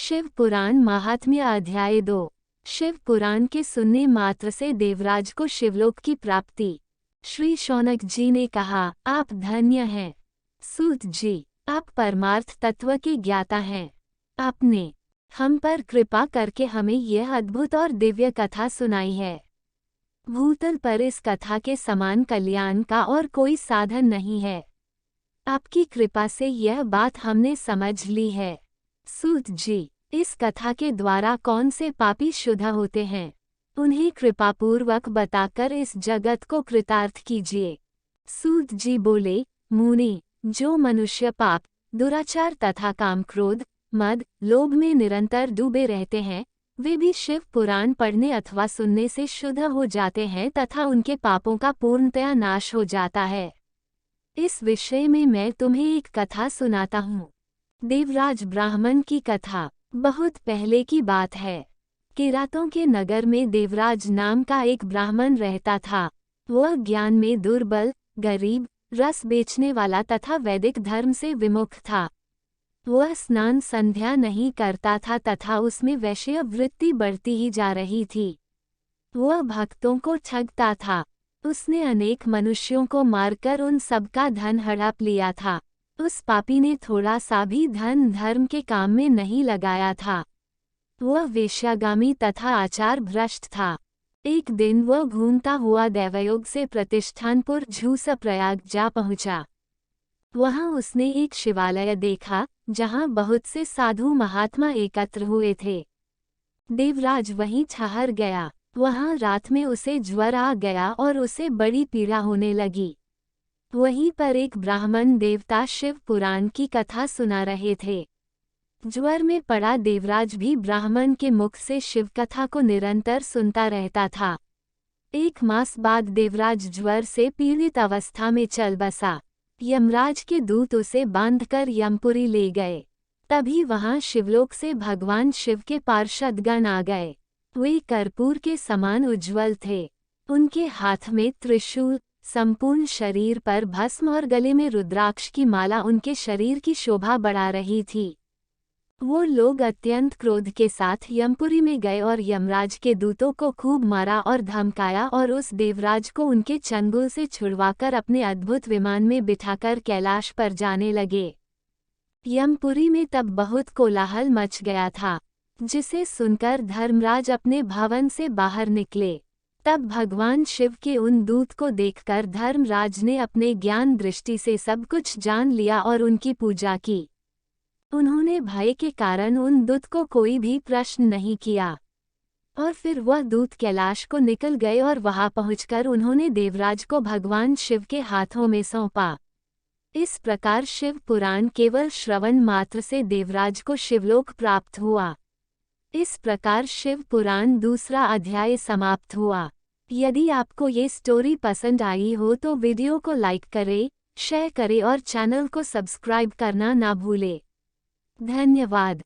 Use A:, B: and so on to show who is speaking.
A: शिव पुराण महात्म्य अध्याय 2। शिव पुराण के सुनने मात्र से देवराज को शिवलोक की प्राप्ति। श्री शौनक जी ने कहा, आप धन्य हैं सूत जी, आप परमार्थ तत्व के ज्ञाता हैं। आपने हम पर कृपा करके हमें यह अद्भुत और दिव्य कथा सुनाई है। भूतल पर इस कथा के समान कल्याण का और कोई साधन नहीं है। आपकी कृपा से यह बात हमने समझ ली है। सूत जी, इस कथा के द्वारा कौन से पापी शुद्ध होते हैं, उन्हें कृपापूर्वक बताकर इस जगत को कृतार्थ कीजिए। सूत जी बोले, मुनि, जो मनुष्य पाप, दुराचार तथा काम, क्रोध, मद, लोभ में निरंतर डूबे रहते हैं, वे भी शिव पुराण पढ़ने अथवा सुनने से शुद्ध हो जाते हैं तथा उनके पापों का पूर्णतया नाश हो जाता है। इस विषय में मैं तुम्हें एक कथा सुनाता हूँ। देवराज ब्राह्मण की कथा। बहुत पहले की बात है। किरातों के नगर में देवराज नाम का एक ब्राह्मण रहता था। वह ज्ञान में दुर्बल, गरीब, रस बेचने वाला तथा वैदिक धर्म से विमुख था। वह स्नान संध्या नहीं करता था तथा उसमें वैश्य वृत्ति बढ़ती ही जा रही थी। वह भक्तों को ठगता था। उसने अनेक मनुष्यों को मारकर उन सबका धन हड़प लिया था। उस पापी ने थोड़ा सा भी धन धर्म के काम में नहीं लगाया था। वह वेश्यागामी तथा आचार भ्रष्ट था। एक दिन वह घूमता हुआ दैवयोग से प्रतिष्ठानपुर झूसा प्रयाग जा पहुंचा। वहां उसने एक शिवालय देखा, जहां बहुत से साधु महात्मा एकत्र हुए थे। देवराज वहीं ठहर गया। वहां रात में उसे ज्वर आ गया और उसे बड़ी पीड़ा होने लगी। वहीं पर एक ब्राह्मण देवता शिव पुराण की कथा सुना रहे थे। ज्वर में पड़ा देवराज भी ब्राह्मण के मुख से शिव कथा को निरंतर सुनता रहता था। एक मास बाद देवराज ज्वर से पीड़ित अवस्था में चल बसा। यमराज के दूत उसे बांधकर यमपुरी ले गए। तभी वहां शिवलोक से भगवान शिव के पार्षदगण आ गए। वे कर्पूर के समान उज्ज्वल थे। उनके हाथ में त्रिशूल, संपूर्ण शरीर पर भस्म और गले में रुद्राक्ष की माला उनके शरीर की शोभा बढ़ा रही थी। वो लोग अत्यंत क्रोध के साथ यमपुरी में गए और यमराज के दूतों को खूब मारा और धमकाया और उस देवराज को उनके चंगुल से छुड़वाकर अपने अद्भुत विमान में बिठाकर कैलाश पर जाने लगे। यमपुरी में तब बहुत कोलाहल मच गया था, जिसे सुनकर धर्मराज अपने भवन से बाहर निकले। तब भगवान शिव के उन दूत को देखकर धर्मराज ने अपने ज्ञान दृष्टि से सब कुछ जान लिया और उनकी पूजा की। उन्होंने भय के कारण उन दूत को कोई भी प्रश्न नहीं किया। और फिर वह दूत कैलाश को निकल गए और वहां पहुंचकर उन्होंने देवराज को भगवान शिव के हाथों में सौंपा। इस प्रकार शिव पुराण केवल श्रवण मात्र से देवराज को शिवलोक प्राप्त हुआ। इस प्रकार शिव पुराण दूसरा अध्याय समाप्त हुआ। यदि आपको ये स्टोरी पसंद आई हो तो वीडियो को लाइक करें, शेयर करें और चैनल को सब्सक्राइब करना ना भूलें। धन्यवाद।